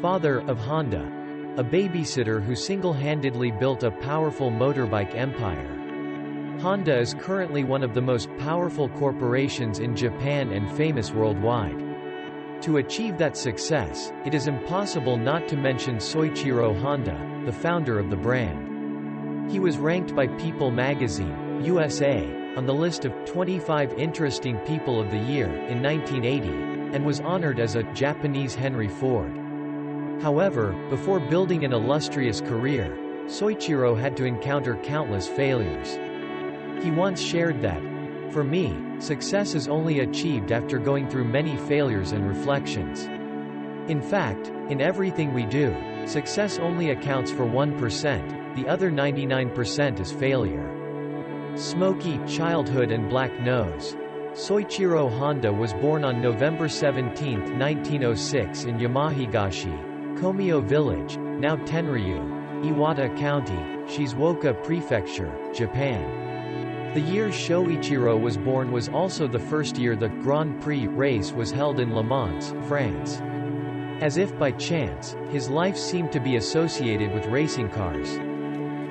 father of Honda, a babysitter who single-handedly built a powerful motorbike empire. Honda is currently one of the most powerful corporations in Japan and famous worldwide. To achieve that success, it is impossible not to mention Soichiro Honda, the founder of the brand. He was ranked by People magazine, USA, on the list of 25 interesting people of the year in 1980, and was honored as a Japanese Henry Ford. However, before building an illustrious career, Soichiro had to encounter countless failures. He once shared that, "For me, success is only achieved after going through many failures and reflections. In fact, in everything we do, success only accounts for 1%, the other 99% is failure." Smoky childhood and black nose. Soichiro Honda was born on November 17, 1906 in Yamahigashi, Komio Village, now Tenryu, Iwata County, Shizuoka Prefecture, Japan. The year Shoichiro was born was also the first year the Grand Prix race was held in Le Mans, France. As if by chance, his life seemed to be associated with racing cars.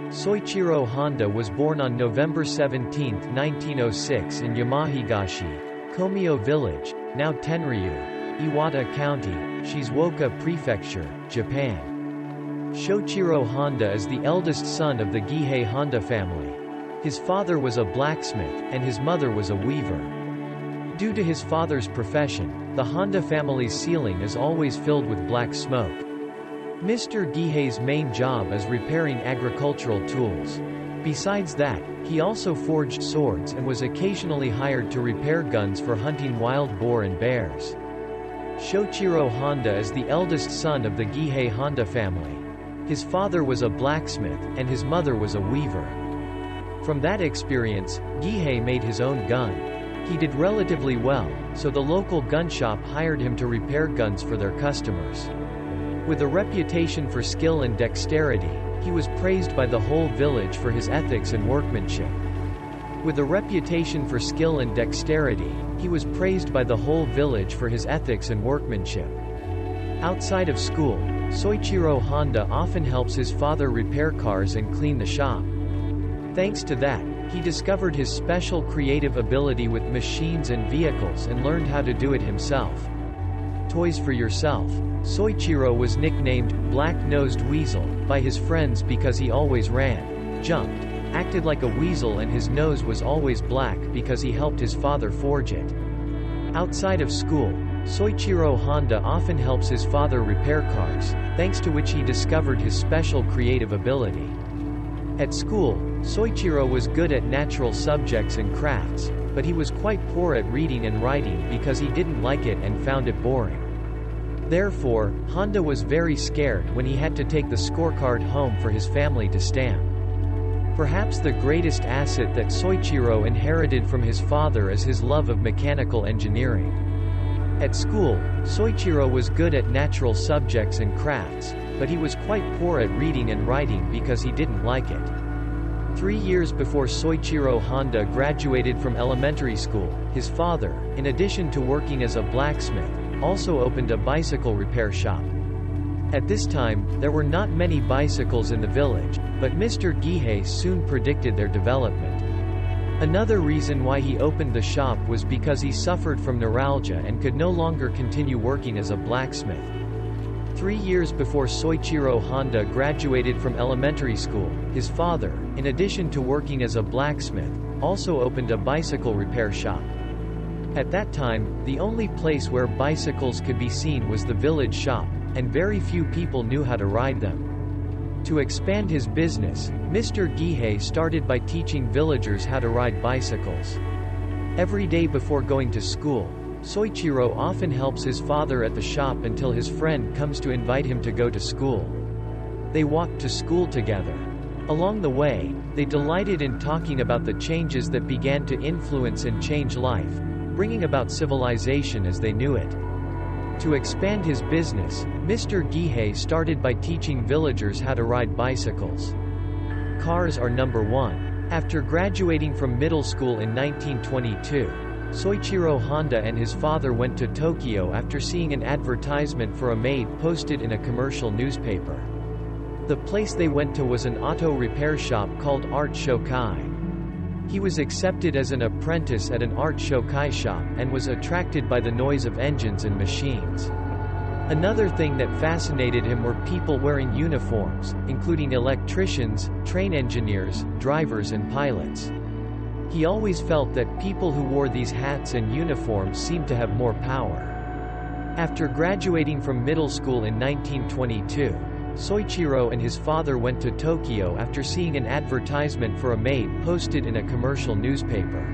Soichiro Honda was born on November 17, 1906 in Yamahigashi, Komio Village, now Tenryu, Iwata County, Shizuoka Prefecture, Japan. Shoichiro Honda is the eldest son of the Gihei Honda family. His father was a blacksmith, and his mother was a weaver. Due to his father's profession, the Honda family's ceiling is always filled with black smoke. Mr. Gihei's main job is repairing agricultural tools. Besides that, he also forged swords and was occasionally hired to repair guns for hunting wild boar and bears. Shoichiro Honda is the eldest son of the Gihei Honda family. His father was a blacksmith, and his mother was a weaver. From that experience, Gihei made his own gun. He did relatively well, so the local gun shop hired him to repair guns for their customers. With a reputation for skill and dexterity, he was praised by the whole village for his ethics and workmanship. With a reputation for skill and dexterity, he was praised by the whole village for his ethics and workmanship. Outside of school, Soichiro Honda often helps his father repair cars and clean the shop. Thanks to that, he discovered his special creative ability with machines and vehicles and learned how to do it himself. Toys for yourself. Soichiro was nicknamed Black-Nosed Weasel by his friends because he always ran, jumped, acted like a weasel, and his nose was always black because he helped his father forge it. Outside of school, Soichiro Honda often helps his father repair cars, thanks to which he discovered his special creative ability. At school, Soichiro was good at natural subjects and crafts, but he was quite poor at reading and writing because he didn't like it and found it boring. Therefore, Honda was very scared when he had to take the scorecard home for his family to stamp. Perhaps the greatest asset that Soichiro inherited from his father is his love of mechanical engineering. At school, Soichiro was good at natural subjects and crafts, but he was quite poor at reading and writing because he didn't like it. 3 years before Soichiro Honda graduated from elementary school, his father, in addition to working as a blacksmith, also opened a bicycle repair shop. At this time, there were not many bicycles in the village, but Mr. Gihei soon predicted their development. Another reason why he opened the shop was because he suffered from neuralgia and could no longer continue working as a blacksmith. 3 years before Soichiro Honda graduated from elementary school, his father, in addition to working as a blacksmith, also opened a bicycle repair shop. At that time, the only place where bicycles could be seen was the village shop, and very few people knew how to ride them. To expand his business, Mr. Gihei started by teaching villagers how to ride bicycles. Every day before going to school, Soichiro often helps his father at the shop until his friend comes to invite him to go to school. They walked to school together. Along the way, they delighted in talking about the changes that began to influence and change life, bringing about civilization as they knew it. To expand his business, Mr. Gihei started by teaching villagers how to ride bicycles. Cars are number one. After graduating from middle school in 1922, Soichiro Honda and his father went to Tokyo after seeing an advertisement for a maid posted in a commercial newspaper. The place they went to was an auto repair shop called Art Shokai. He was accepted as an apprentice at an Art Shokai shop, and was attracted by the noise of engines and machines. Another thing that fascinated him were people wearing uniforms, including electricians, train engineers, drivers and pilots. He always felt that people who wore these hats and uniforms seemed to have more power. After graduating from middle school in 1922, Soichiro and his father went to Tokyo after seeing an advertisement for a maid posted in a commercial newspaper.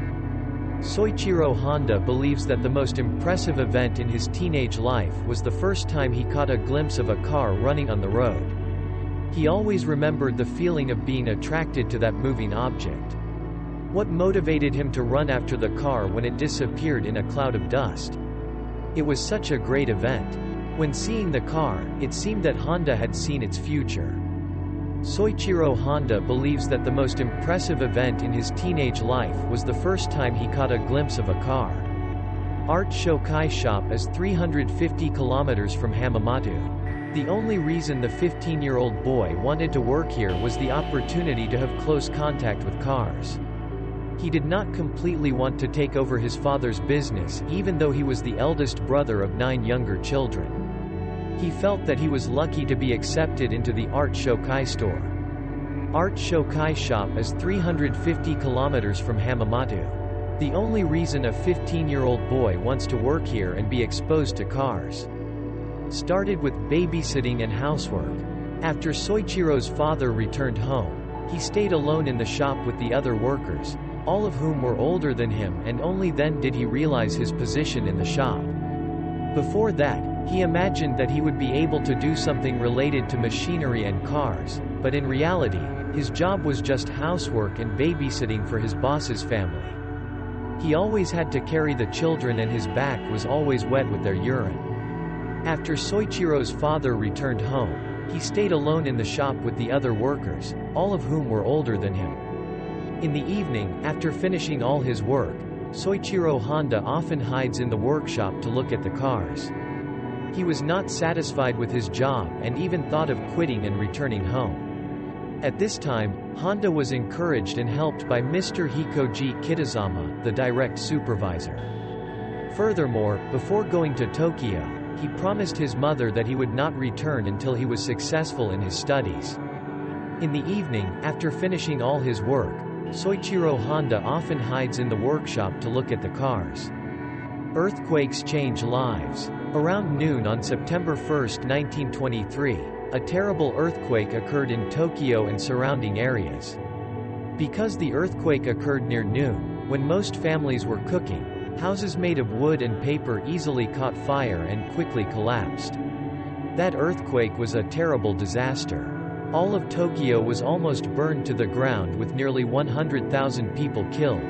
Soichiro Honda believes that the most impressive event in his teenage life was the first time he caught a glimpse of a car running on the road. He always remembered the feeling of being attracted to that moving object. What motivated him to run after the car when it disappeared in a cloud of dust? It was such a great event. When seeing the car, it seemed that Honda had seen its future. Soichiro Honda believes that the most impressive event in his teenage life was the first time he caught a glimpse of a car. Art Shokai shop is 350 kilometers from Hamamatsu. The only reason the 15-year-old boy wanted to work here was the opportunity to have close contact with cars. He did not completely want to take over his father's business, even though he was the eldest brother of 9 younger children. He felt that he was lucky to be accepted into the Art Shokai store. Art Shokai shop is 350 kilometers from Hamamatsu. The only reason a 15-year-old boy wants to work here and be exposed to cars. Started with babysitting and housework. After Soichiro's father returned home, he stayed alone in the shop with the other workers, all of whom were older than him, and only then did he realize his position in the shop. Before that, he imagined that he would be able to do something related to machinery and cars, but in reality, his job was just housework and babysitting for his boss's family. He always had to carry the children, and his back was always wet with their urine. After Soichiro's father returned home, he stayed alone in the shop with the other workers, all of whom were older than him. In the evening, after finishing all his work, Soichiro Honda often hides in the workshop to look at the cars. He was not satisfied with his job, and even thought of quitting and returning home. At this time, Honda was encouraged and helped by Mr. Hikoji Kitazama, the direct supervisor. Furthermore, before going to Tokyo, he promised his mother that he would not return until he was successful in his studies. In the evening, after finishing all his work, Soichiro Honda often hides in the workshop to look at the cars. Earthquakes change lives. Around noon on September 1, 1923, a terrible earthquake occurred in Tokyo and surrounding areas. Because the earthquake occurred near noon, when most families were cooking, houses made of wood and paper easily caught fire and quickly collapsed. That earthquake was a terrible disaster. All of Tokyo was almost burned to the ground, with nearly 100,000 people killed.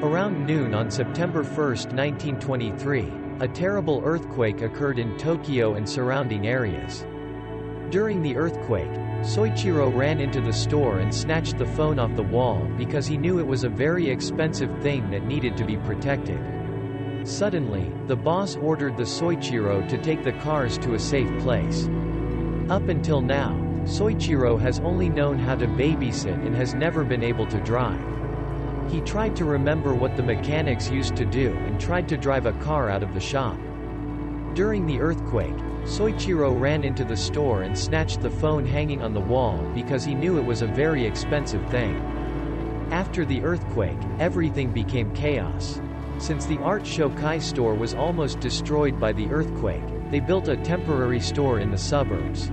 Around noon on September 1, 1923, a terrible earthquake occurred in Tokyo and surrounding areas. During the earthquake, Soichiro ran into the store and snatched the phone off the wall because he knew it was a very expensive thing that needed to be protected. Suddenly, the boss ordered the Soichiro to take the cars to a safe place. Up until now, Soichiro has only known how to babysit and has never been able to drive. He tried to remember what the mechanics used to do and tried to drive a car out of the shop. During the earthquake, Soichiro ran into the store and snatched the phone hanging on the wall because he knew it was a very expensive thing. After the earthquake, everything became chaos. Since the Art Shokai store was almost destroyed by the earthquake, they built a temporary store in the suburbs.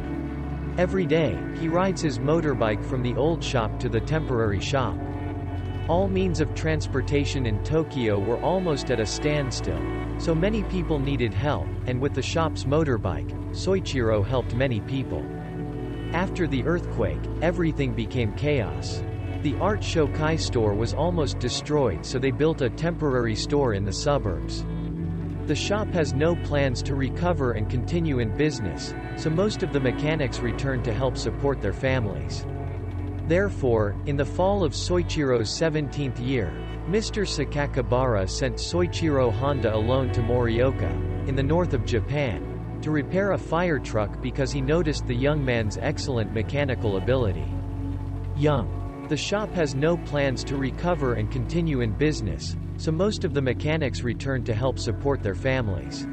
Every day, he rides his motorbike from the old shop to the temporary shop. All means of transportation in Tokyo were almost at a standstill, so many people needed help, and with the shop's motorbike, Soichiro helped many people. After the earthquake, everything became chaos. The Art Shokai store was almost destroyed, so they built a temporary store in the suburbs. The shop has no plans to recover and continue in business, so most of the mechanics returned to help support their families. Therefore, in the fall of Soichiro's 17th year, Mr. Sakakibara sent Soichiro Honda alone to Morioka, in the north of Japan, to repair a fire truck because he noticed the young man's excellent mechanical ability. The shop has no plans to recover and continue in business, so most of the mechanics returned to help support their families.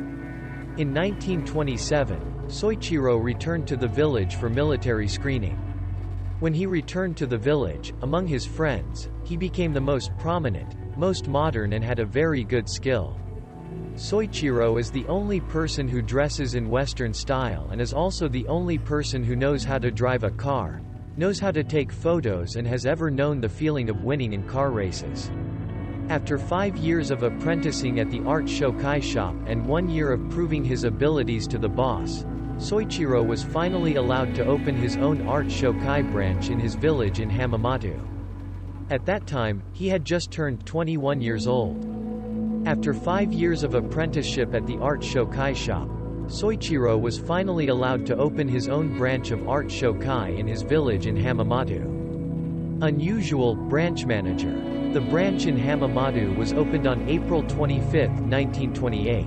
In 1927, Soichiro returned to the village for military screening. When he returned to the village, among his friends, he became the most prominent, most modern and had a very good skill. Soichiro is the only person who dresses in Western style and is also the only person who knows how to drive a car, knows how to take photos and has ever known the feeling of winning in car races. After 5 years of apprenticing at the art shokai shop and 1 year of proving his abilities to the boss, Soichiro was finally allowed to open his own art shokai branch in his village in Hamamatsu. At that time, he had just turned 21 years old. After 5 years of apprenticeship at the art shokai shop, Soichiro was finally allowed to open his own branch of art shokai in his village in Hamamatsu. Unusual, branch manager. The branch in Hamamatsu was opened on April 25, 1928.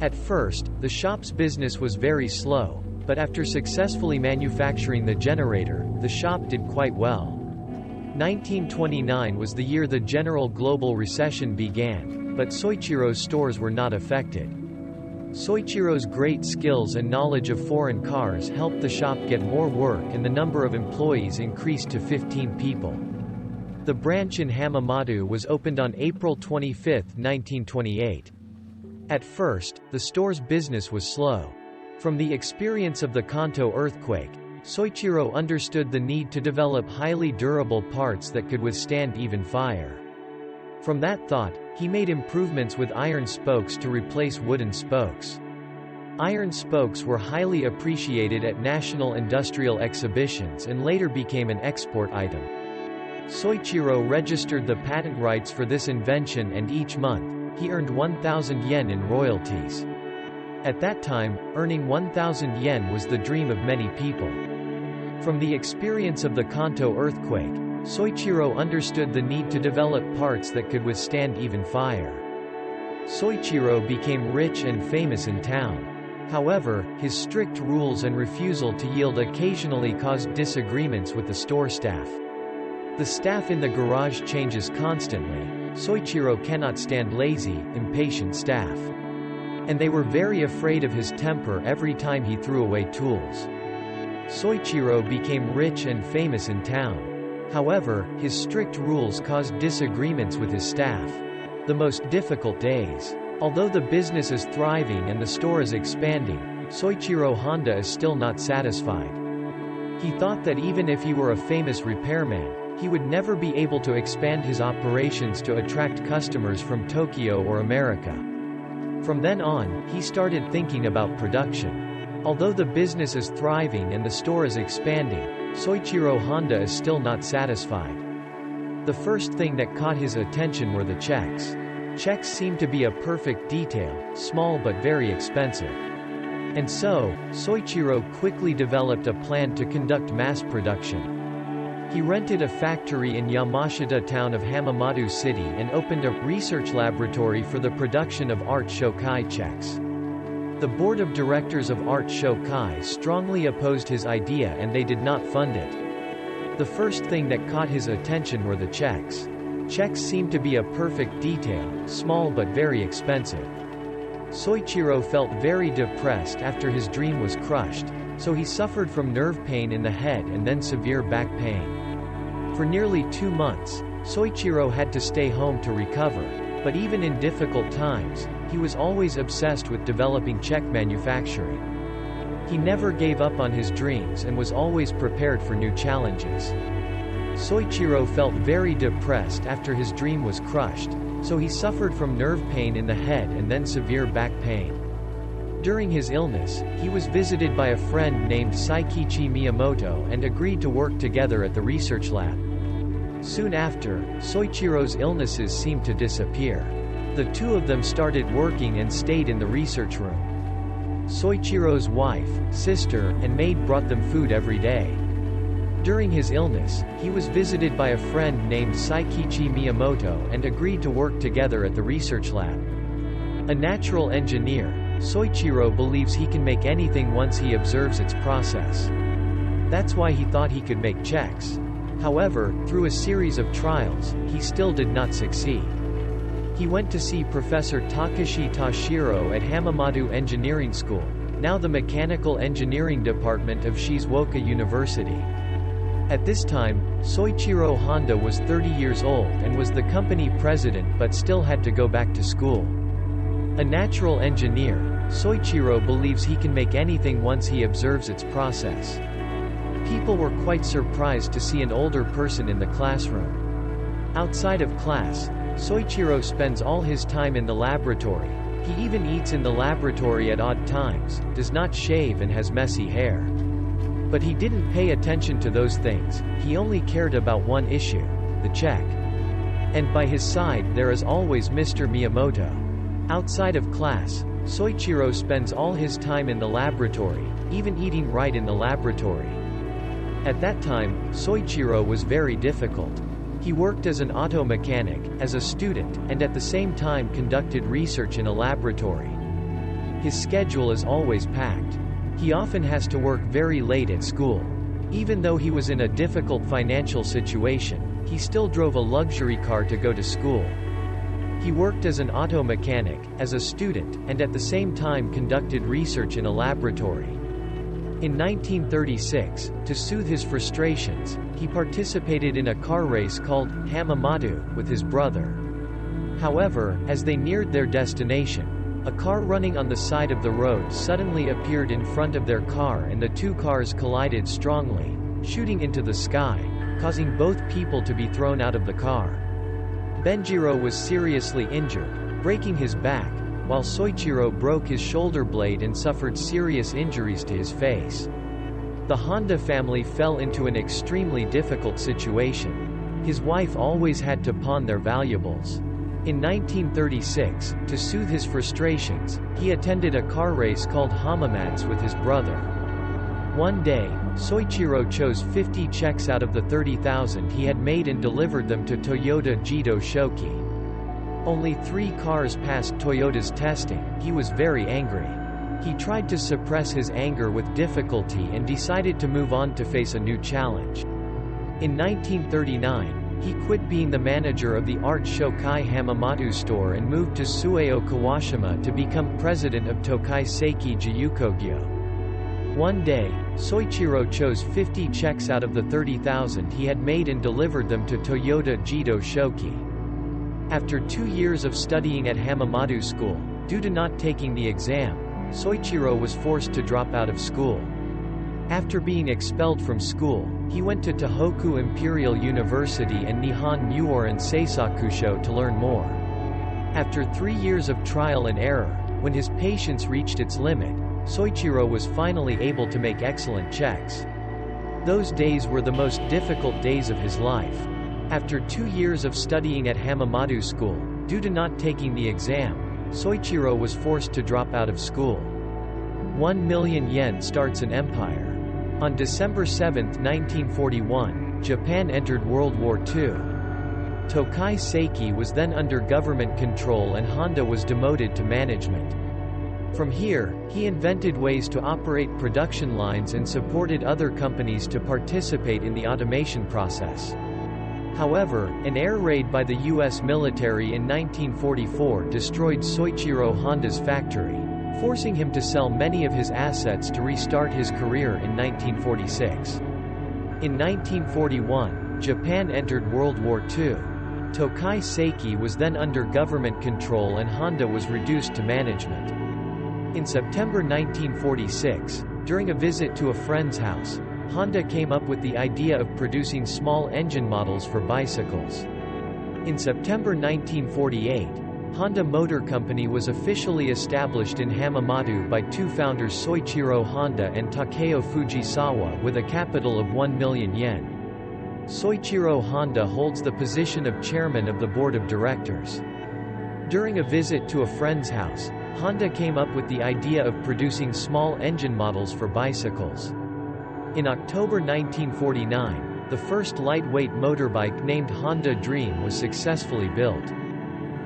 At first, the shop's business was very slow, but after successfully manufacturing the generator, the shop did quite well. 1929 was the year the general global recession began, but Soichiro's stores were not affected. Soichiro's great skills and knowledge of foreign cars helped the shop get more work and the number of employees increased to 15 people. The branch in Hamamatsu was opened on April 25, 1928. At first, the store's business was slow. From the experience of the Kanto earthquake, Soichiro understood the need to develop highly durable parts that could withstand even fire. From that thought, he made improvements with iron spokes to replace wooden spokes. Iron spokes were highly appreciated at national industrial exhibitions and later became an export item. Soichiro registered the patent rights for this invention and each month, he earned 1,000 yen in royalties. At that time, earning 1,000 yen was the dream of many people. From the experience of the Kanto earthquake, Soichiro understood the need to develop parts that could withstand even fire. Soichiro became rich and famous in town. However, his strict rules and refusal to yield occasionally caused disagreements with the store staff. The staff in the garage changes constantly. Soichiro cannot stand lazy, impatient staff. And they were very afraid of his temper every time he threw away tools. Soichiro became rich and famous in town. However, his strict rules caused disagreements with his staff. The most difficult days. Although the business is thriving and the store is expanding, Soichiro Honda is still not satisfied. He thought that even if he were a famous repairman, he would never be able to expand his operations to attract customers from Tokyo or America. From then on, he started thinking about production. Although the business is thriving and the store is expanding, Soichiro Honda is still not satisfied. The first thing that caught his attention were the checks. Checks seemed to be a perfect detail, small but very expensive. And so, Soichiro quickly developed a plan to conduct mass production. He rented a factory in Yamashita town of Hamamatsu City and opened a research laboratory for the production of art shokai checks. The board of directors of Art Shokai strongly opposed his idea and they did not fund it. The first thing that caught his attention were the checks. Checks seemed to be a perfect detail, small but very expensive. Soichiro felt very depressed after his dream was crushed, so he suffered from nerve pain in the head and then severe back pain. For nearly 2 months, Soichiro had to stay home to recover, but even in difficult times, he was always obsessed with developing check manufacturing. He never gave up on his dreams and was always prepared for new challenges. Soichiro felt very depressed after his dream was crushed, so he suffered from nerve pain in the head and then severe back pain. During his illness, he was visited by a friend named Saikichi Miyamoto and agreed to work together at the research lab. Soon after, Soichiro's illnesses seemed to disappear. The two of them started working and stayed in the research room. Soichiro's wife, sister, and maid brought them food every day. During his illness, he was visited by a friend named Saikichi Miyamoto and agreed to work together at the research lab. A natural engineer, Soichiro believes he can make anything once he observes its process. That's why he thought he could make checks. However, through a series of trials, he still did not succeed. He went to see Professor Takashi Tashiro at Hamamatsu Engineering School, now the Mechanical Engineering Department of Shizuoka University. At this time, Soichiro Honda was 30 years old and was the company president but still had to go back to school. A natural engineer, Soichiro believes he can make anything once he observes its process. People were quite surprised to see an older person in the classroom. Outside of class, Soichiro spends all his time in the laboratory. He even eats in the laboratory at odd times, does not shave and has messy hair. But he didn't pay attention to those things, he only cared about one issue: the check. And by his side there is always Mr. Miyamoto. Outside of class, Soichiro spends all his time in the laboratory, even eating right in the laboratory. At that time, Soichiro was very difficult. He worked as an auto mechanic, as a student, and at the same time conducted research in a laboratory. His schedule is always packed. He often has to work very late at school. Even though he was in a difficult financial situation, he still drove a luxury car to go to school. He worked as an auto mechanic, as a student, and at the same time conducted research in a laboratory. In 1936, to soothe his frustrations, he participated in a car race called Hamamatsu with his brother. However, as they neared their destination, a car running on the side of the road suddenly appeared in front of their car and the two cars collided strongly, shooting into the sky, causing both people to be thrown out of the car. Benjiro was seriously injured, breaking his back, while Soichiro broke his shoulder blade and suffered serious injuries to his face. The Honda family fell into an extremely difficult situation. His wife always had to pawn their valuables. In 1936, to soothe his frustrations, he attended a car race called Hamamatsu with his brother. One day, Soichiro chose 50 checks out of the 30,000 he had made and delivered them to Toyota Jido Shoki. Only 3 cars passed Toyota's testing. He was very angry. He tried to suppress his anger with difficulty and decided to move on to face a new challenge. In 1939, he quit being the manager of the Art Shokai Hamamatsu store and moved to Sueo Kawashima to become president of Tokai Seiki Jiyukogyo. One day, Soichiro chose 50 checks out of the 30,000 he had made and delivered them to Toyota Jido Shoki. After 2 years of studying at Hamamatsu school, due to not taking the exam, Soichiro was forced to drop out of school. After being expelled from school, he went to Tohoku Imperial University and Nihon Muoran Seisakusho to learn more. After 3 years of trial and error, when his patience reached its limit, Soichiro was finally able to make excellent checks. Those days were the most difficult days of his life. After 2 years of studying at Hamamatsu school, due to not taking the exam, Soichiro was forced to drop out of school. 1 million yen starts an empire. On December 7, 1941, Japan entered World War II. Tokai Seiki was then under government control and Honda was demoted to management. From here, he invented ways to operate production lines and supported other companies to participate in the automation process. However, an air raid by the U.S. military in 1944 destroyed Soichiro Honda's factory, forcing him to sell many of his assets to restart his career in 1946. In 1941, Japan entered World War II. Tokai Seiki was then under government control and Honda was reduced to management. In September 1946, during a visit to a friend's house, Honda came up with the idea of producing small engine models for bicycles. In September 1948, Honda Motor Company was officially established in Hamamatsu by 2 founders Soichiro Honda and Takeo Fujisawa with a capital of 1 million yen. Soichiro Honda holds the position of chairman of the board of directors. During a visit to a friend's house, Honda came up with the idea of producing small engine models for bicycles. In October 1949, the first lightweight motorbike named Honda Dream was successfully built.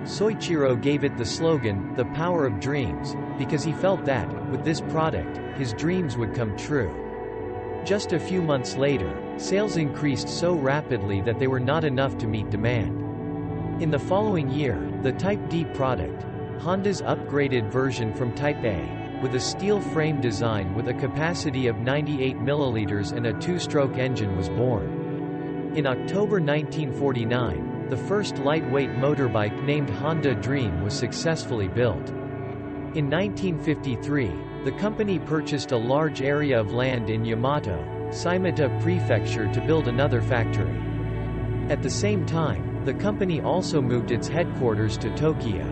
Soichiro gave it the slogan, "The Power of Dreams," because he felt that, with this product, his dreams would come true. Just a few months later, sales increased so rapidly that they were not enough to meet demand. In the following year, the Type D product, Honda's upgraded version from Type A, with a steel frame design with a capacity of 98 milliliters and a two-stroke engine was born. In October 1949, the first lightweight motorbike named Honda Dream was successfully built. In 1953, the company purchased a large area of land in Yamato, Shimata Prefecture to build another factory. At the same time, the company also moved its headquarters to Tokyo.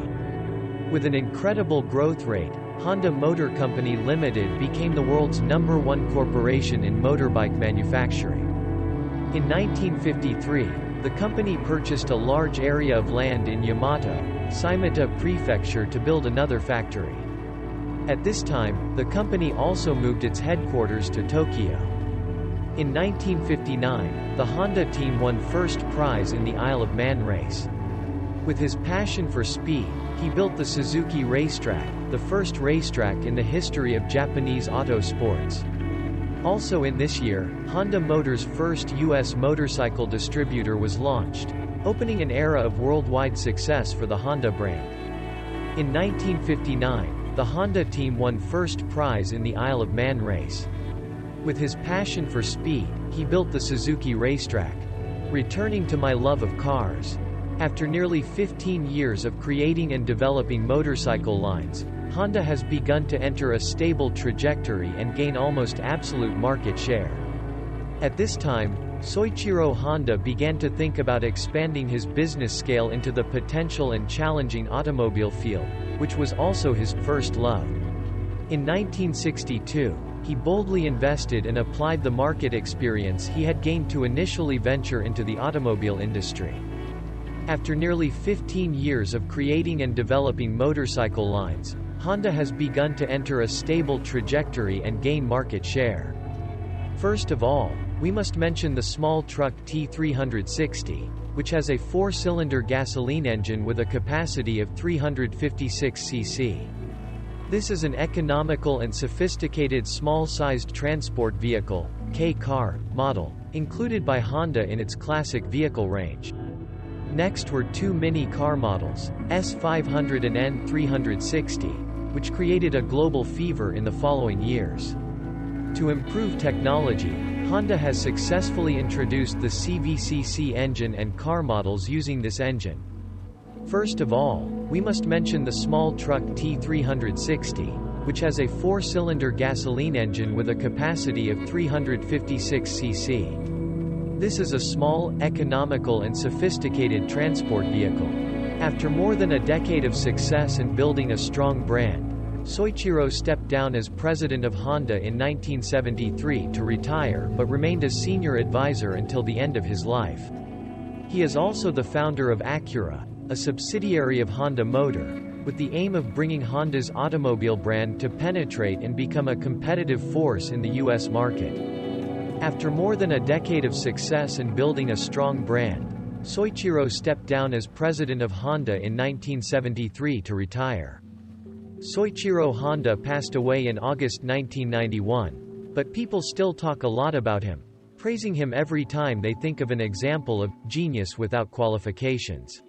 With an incredible growth rate, Honda Motor Company Limited became the world's #1 corporation in motorbike manufacturing. In 1953, the company purchased a large area of land in Yamato, Shimata Prefecture to build another factory. At this time, the company also moved its headquarters to Tokyo. In 1959, the Honda team won first prize in the Isle of Man race. With his passion for speed, he built the Suzuki Racetrack, the first racetrack in the history of Japanese auto sports. Also in this year, Honda Motors' first U.S. motorcycle distributor was launched, opening an era of worldwide success for the Honda brand. In 1959, the Honda team won first prize in the Isle of Man race. With his passion for speed, he built the Suzuki Racetrack. Returning to my love of cars. After nearly 15 years of creating and developing motorcycle lines, Honda has begun to enter a stable trajectory and gain almost absolute market share. At this time, Soichiro Honda began to think about expanding his business scale into the potential and challenging automobile field, which was also his first love. In 1962, he boldly invested and applied the market experience he had gained to initially venture into the automobile industry. After nearly 15 years of creating and developing motorcycle lines, Honda has begun to enter a stable trajectory and gain market share. First of all, we must mention the small truck T360, which has a 4-cylinder gasoline engine with a capacity of 356 cc. This is an economical and sophisticated small-sized transport vehicle, K-car, model, included by Honda in its classic vehicle range. Next were two mini car models, S500 and N360, which created a global fever in the following years. To improve technology, Honda has successfully introduced the CVCC engine and car models using this engine. First of all, we must mention the small truck T360, which has a 4-cylinder gasoline engine with a capacity of 356 cc. This is a small, economical and sophisticated transport vehicle. After more than a decade of success and building a strong brand, Soichiro stepped down as president of Honda in 1973 to retire but remained a senior advisor until the end of his life. He is also the founder of Acura, a subsidiary of Honda Motor, with the aim of bringing Honda's automobile brand to penetrate and become a competitive force in the U.S. market. After more than a decade of success and building a strong brand, Soichiro stepped down as president of Honda in 1973 to retire. Soichiro Honda passed away in August 1991, but people still talk a lot about him, praising him every time they think of an example of genius without qualifications.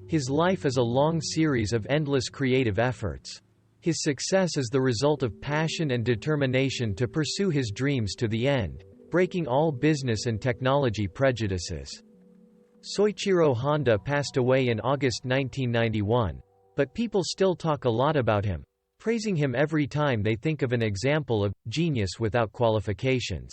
His life is a long series of endless creative efforts. His success is the result of passion and determination to pursue his dreams to the end, breaking all business and technology prejudices. Soichiro Honda passed away in August 1991, but people still talk a lot about him, praising him every time they think of an example of genius without qualifications.